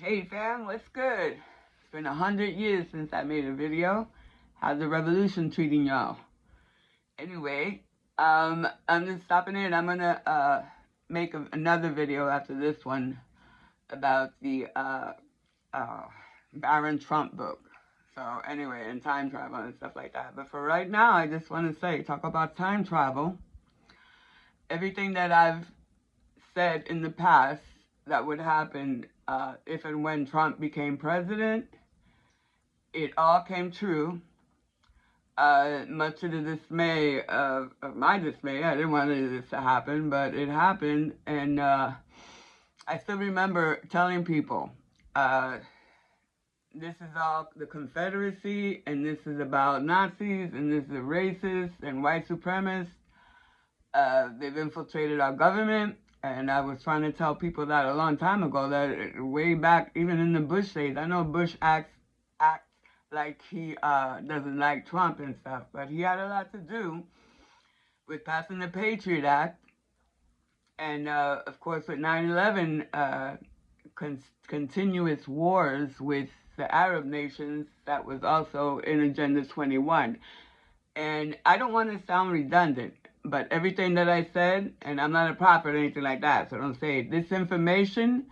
Hey fam, what's good? It's been 100 years since I made a video. How's the revolution treating y'all? Anyway, I'm just stopping in. I'm gonna make another video after this one about the Baron Trump book. So anyway, and time travel and stuff like that. But for right now, I just want to talk about time travel. Everything that I've said in the past that would happen if and when Trump became president, it all came true. Much to the dismay of my dismay. I didn't want any of this to happen, but it happened. And I still remember telling people, this is all the Confederacy, and this is about Nazis, and this is racist and white supremacists. They've infiltrated our government. And I was trying to tell people that a long time ago, that way back, even in the Bush days, I know Bush acts like he doesn't like Trump and stuff, but he had a lot to do with passing the Patriot Act, and of course with 9/11, continuous wars with the Arab nations. That was also in Agenda 21. And I don't want to sound redundant, but everything that I said, and I'm not a prophet or anything like that, so don't say it. This information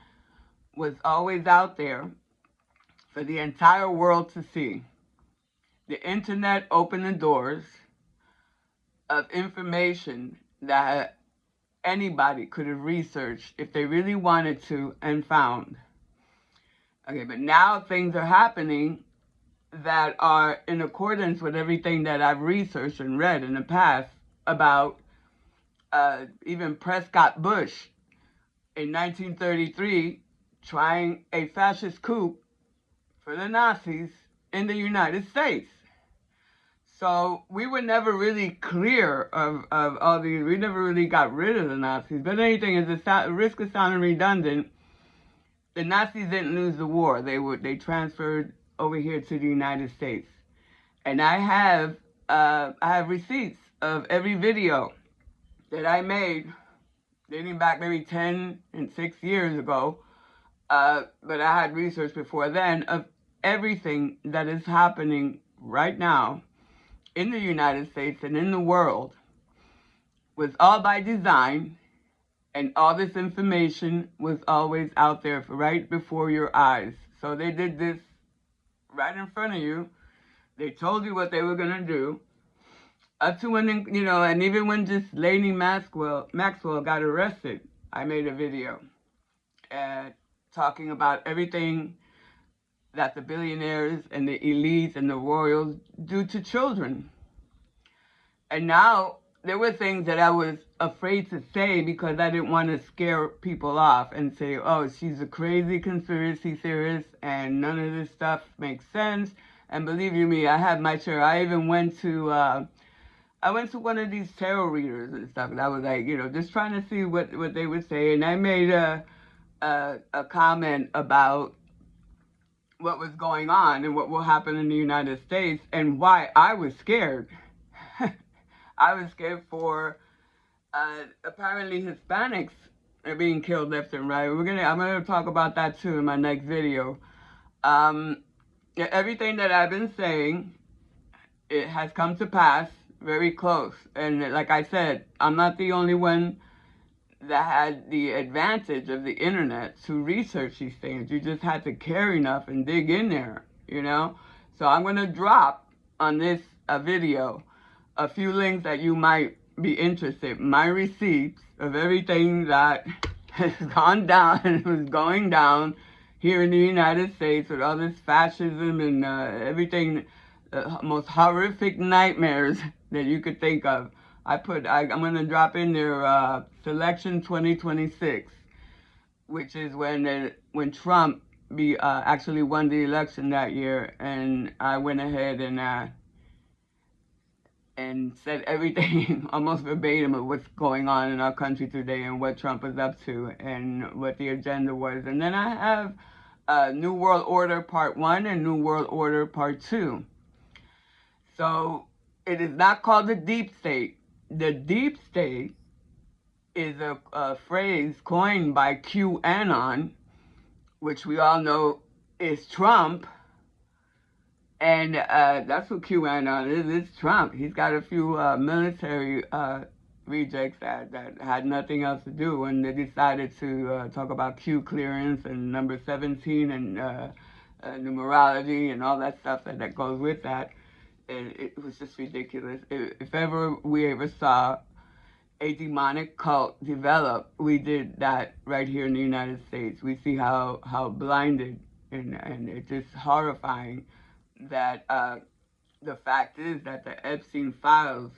was always out there for the entire world to see. The internet opened the doors of information that anybody could have researched if they really wanted to and found. Okay, but now things are happening that are in accordance with everything that I've researched and read in the past about even Prescott Bush in 1933 trying a fascist coup for the Nazis in the United States. So we were never really clear of all these. We never really got rid of the Nazis. But anything is a risk of sounding redundant. The Nazis didn't lose the war. They transferred over here to the United States. And I have receipts of every video that I made dating back maybe 10 and 6 years ago. But I had research before then of everything that is happening right now in the United States and in the world was all by design, and all this information was always out there right before your eyes. So they did this right in front of you. They told you what they were going to do. Up to when, and even when Ghislaine Maxwell got arrested, I made a video talking about everything that the billionaires and the elites and the royals do to children. And now there were things that I was afraid to say because I didn't want to scare people off and say, oh, she's a crazy conspiracy theorist and none of this stuff makes sense. And believe you me, I had my share. I even went to one of these tarot readers and stuff, and I was like, just trying to see what they would say. And I made a comment about what was going on and what will happen in the United States and why I was scared. I was scared for apparently Hispanics are being killed left and right. I'm gonna talk about that too in my next video. Everything that I've been saying, it has come to pass very close. And like I said, I'm not the only one that had the advantage of the internet to research these things. You just had to care enough and dig in there, So I'm going to drop on this video a few links that you might be interested. My receipts of everything that has gone down and was going down here in the United States with all this fascism and everything, most horrific nightmares that you could think of. I'm going to drop in there Selection 2026, which is when Trump actually won the election that year, and I went ahead and said everything almost verbatim of what's going on in our country today and what Trump is up to and what the agenda was. And then I have New World Order Part 1 and New World Order Part 2. So it is not called the deep state. The deep state is a phrase coined by QAnon, which we all know is Trump. And that's what QAnon is. It's Trump. He's got a few military rejects that had nothing else to do when they decided to talk about Q clearance and number 17 and numerology and all that stuff that goes with that. It was just ridiculous. If ever we ever saw a demonic cult develop, we did that right here in the United States. We see how blinded and it's just horrifying that the fact is that the Epstein files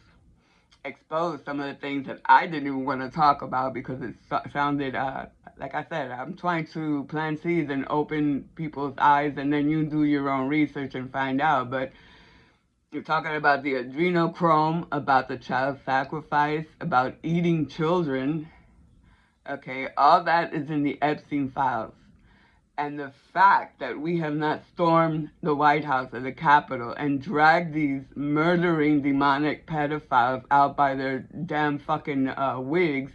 exposed some of the things that I didn't even want to talk about because it sounded, like I said, I'm trying to plant seeds and open people's eyes, and then you do your own research and find out. But you're talking about the adrenochrome, about the child sacrifice, about eating children. Okay, all that is in the Epstein files. And the fact that we have not stormed the White House or the Capitol and dragged these murdering demonic pedophiles out by their damn fucking wigs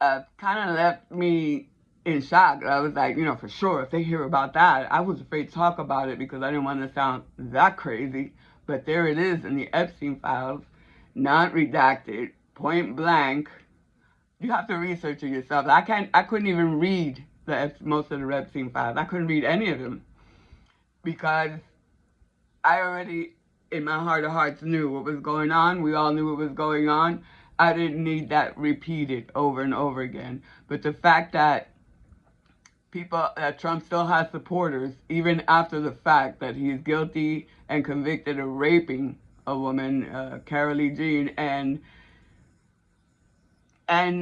kind of left me in shock. I was like, for sure, if they hear about that, I was afraid to talk about it because I didn't want to sound that crazy. But there it is in the Epstein files, not redacted, point blank. You have to research it yourself. I couldn't even read most of the Epstein files. I couldn't read any of them because I already, in my heart of hearts, knew what was going on. We all knew what was going on. I didn't need that repeated over and over again. But the fact that Trump still has supporters, even after the fact that he is guilty and convicted of raping a woman, Carol Lee Jean, and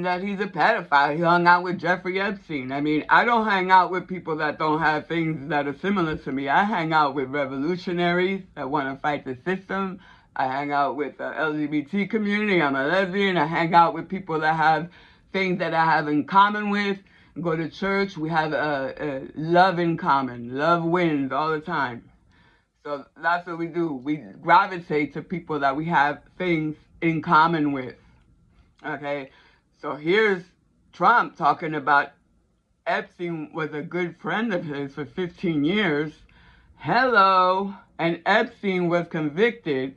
that he's a pedophile. He hung out with Jeffrey Epstein. I mean, I don't hang out with people that don't have things that are similar to me. I hang out with revolutionaries that want to fight the system. I hang out with the LGBT community. I'm a lesbian. I hang out with people that have things that I have in common with. Go to church. We have love in common. Love wins all the time. So that's what we do. We gravitate to people that we have things in common with. Okay? So here's Trump talking about Epstein was a good friend of his for 15 years. Hello. And Epstein was convicted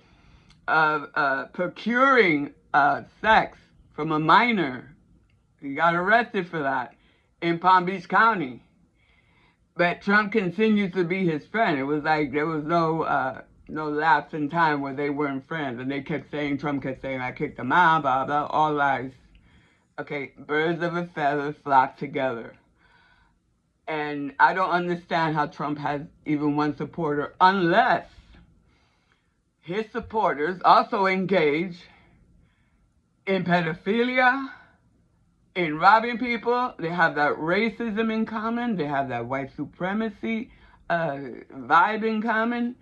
of procuring sex from a minor. He got arrested for that in Palm Beach County. But Trump continued to be his friend. It was like there was no lapse in time where they weren't friends. And Trump kept saying, I kicked him out, blah, blah, all lies. Okay, birds of a feather flock together. And I don't understand how Trump has even one supporter unless his supporters also engage in pedophilia, in robbing people. They have that racism in common. They have that white supremacy vibe in common.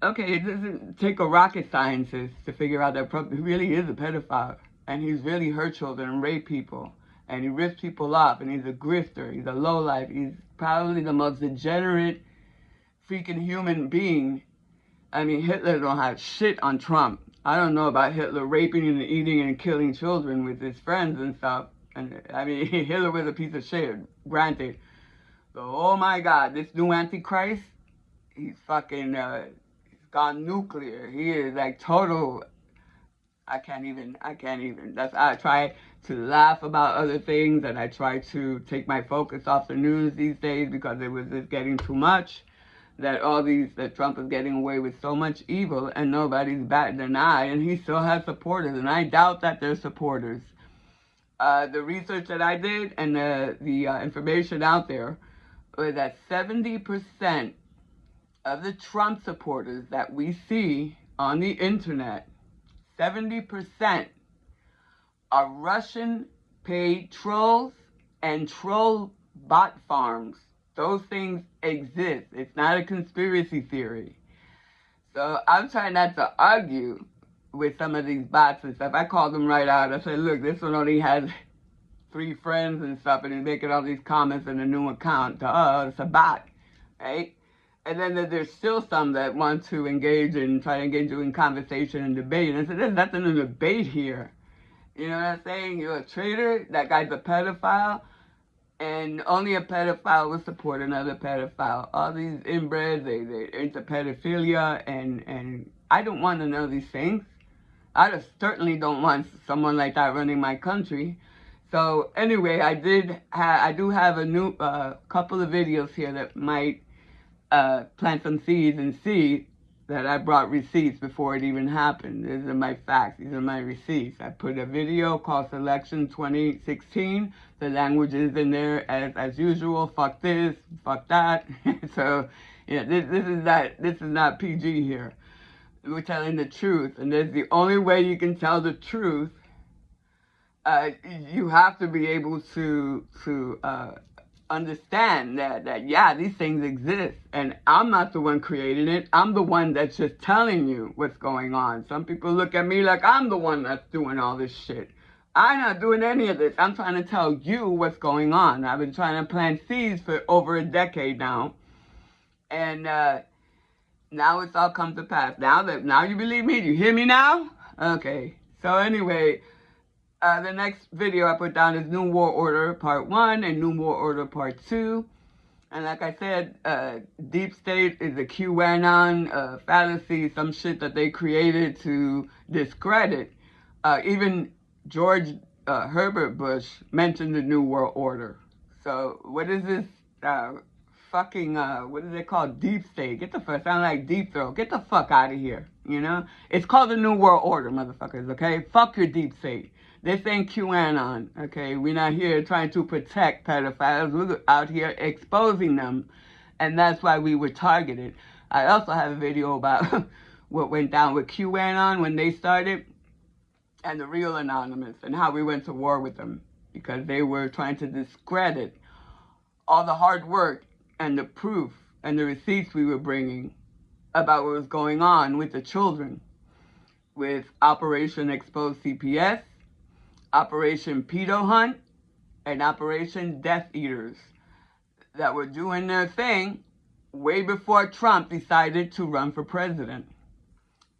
Okay, it doesn't take a rocket scientist to figure out that Trump really is a pedophile. And he's really hurt children and raped people. And he rips people off. And he's a grifter. He's a lowlife. He's probably the most degenerate freaking human being. I mean, Hitler don't have shit on Trump. I don't know about Hitler raping and eating and killing children with his friends and stuff. And I mean, Hitler was a piece of shit, granted. So, oh my God, this new Antichrist, he's fucking, he's gone nuclear. He is like total, I can't even. I try to laugh about other things, and I try to take my focus off the news these days because it was just getting too much. That Trump is getting away with so much evil and nobody's batting an eye, and he still has supporters, and I doubt that they're supporters. The research that I did and the information out there was that 70% of the Trump supporters that we see on the internet, 70% are Russian paid trolls and troll bot farms. Those things exist. It's not a conspiracy theory. So I'm trying not to argue with some of these bots and stuff. I called them right out. I said, look, this one only has 3 friends and stuff, and he's making all these comments in a new account. It's a bot, right? And then there's still some that want to try to engage you in conversation and debate. And I said, there's nothing to debate here. You know what I'm saying? You're a traitor. That guy's a pedophile. And only a pedophile will support another pedophile. All these inbreds, they're into pedophilia, and I don't want to know these things. I just certainly don't want someone like that running my country. So anyway, I do have a new couple of videos here that might plant some seeds and see that I brought receipts before it even happened. These are my facts. These are my receipts. I put a video called Selection 2016. The language is in there as usual. Fuck this, fuck that. So yeah, this is not PG here. We're telling the truth, and there's the only way you can tell the truth. You have to be able to understand that yeah, these things exist, and I'm not the one creating it. I'm the one that's just telling you what's going on. Some people look at me like I'm the one that's doing all this shit. I'm not doing any of this. I'm trying to tell you what's going on. I've been trying to plant seeds for over a decade now, and now it's all come to pass. Now you believe me? Do you hear me now? Okay. So anyway, the next video I put down is New World Order Part 1 and New World Order Part 2. And like I said, Deep State is a QAnon fallacy, some shit that they created to discredit. Even George Herbert Bush mentioned the New World Order. So what is this fucking, what is it called? Deep State. Get the fuck, sound like Deep Throat. Get the fuck out of here, you know? It's called the New World Order, motherfuckers, okay? Fuck your Deep State. This ain't QAnon, okay? We're not here trying to protect pedophiles. We're out here exposing them, and that's why we were targeted. I also have a video about what went down with QAnon when they started, and the real Anonymous, and how we went to war with them, because they were trying to discredit all the hard work and the proof and the receipts we were bringing about what was going on with the children, with Operation Expose CPS, Operation Pedo Hunt, and Operation Death Eaters that were doing their thing way before Trump decided to run for president.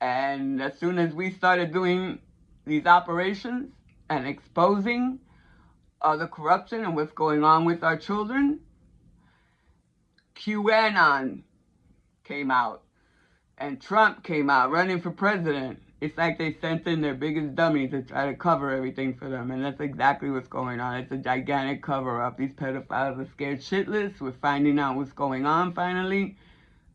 And as soon as we started doing these operations and exposing all the corruption and what's going on with our children, QAnon came out and Trump came out running for president. It's like they sent in their biggest dummy to try to cover everything for them, and that's exactly what's going on. It's a gigantic cover-up. These pedophiles are scared shitless. We're finding out what's going on finally,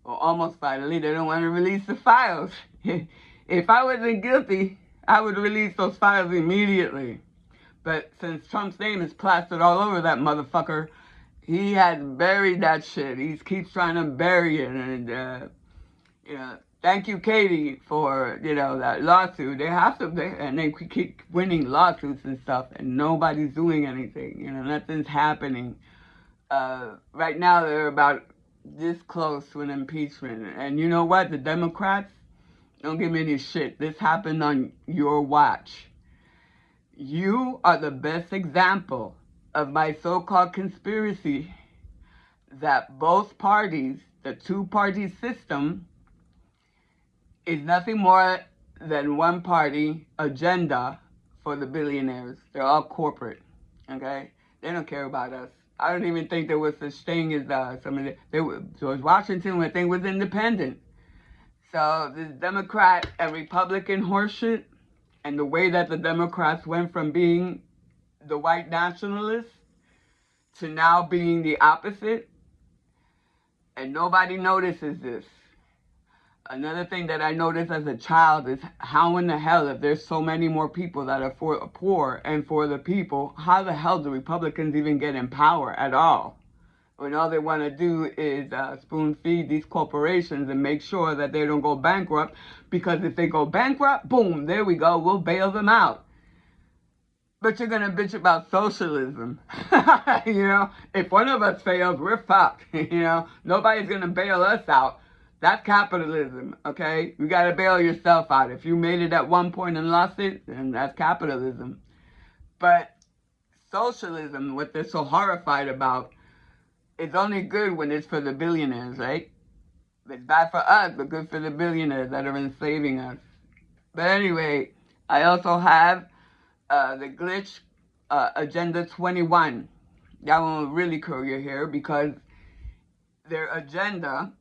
or almost finally. They don't want to release the files. If I wasn't guilty, I would release those files immediately. But since Trump's name is plastered all over that motherfucker, he has buried that shit. He keeps trying to bury it, and you know, thank you, Katie, for, you know, that lawsuit. They have to, and they keep winning lawsuits and stuff, and nobody's doing anything. You know, nothing's happening. Right now, they're about this close to an impeachment. And you know what? The Democrats, don't give me any shit. This happened on your watch. You are the best example of my so-called conspiracy that both parties, the two-party system, is nothing more than one party agenda for the billionaires. They're all corporate, okay? They don't care about us. I don't even think there was such thing as George Washington, I think, was independent. So this Democrat and Republican horseshit, and the way that the Democrats went from being the white nationalists to now being the opposite, and nobody notices this. Another thing that I noticed as a child is how in the hell, if there's so many more people that are for poor and for the people, how the hell do Republicans even get in power at all? When all they want to do is spoon feed these corporations and make sure that they don't go bankrupt, because if they go bankrupt, boom, there we go, we'll bail them out. But you're going to bitch about socialism. You know, if one of us fails, we're fucked. You know, nobody's going to bail us out. That's capitalism, okay? You got to bail yourself out. If you made it at one point and lost it, then that's capitalism. But socialism, what they're so horrified about, it's only good when it's for the billionaires, right? It's bad for us, but good for the billionaires that are enslaving us. But anyway, I also have the glitch Agenda 21. that one will really curl your hair because their agenda,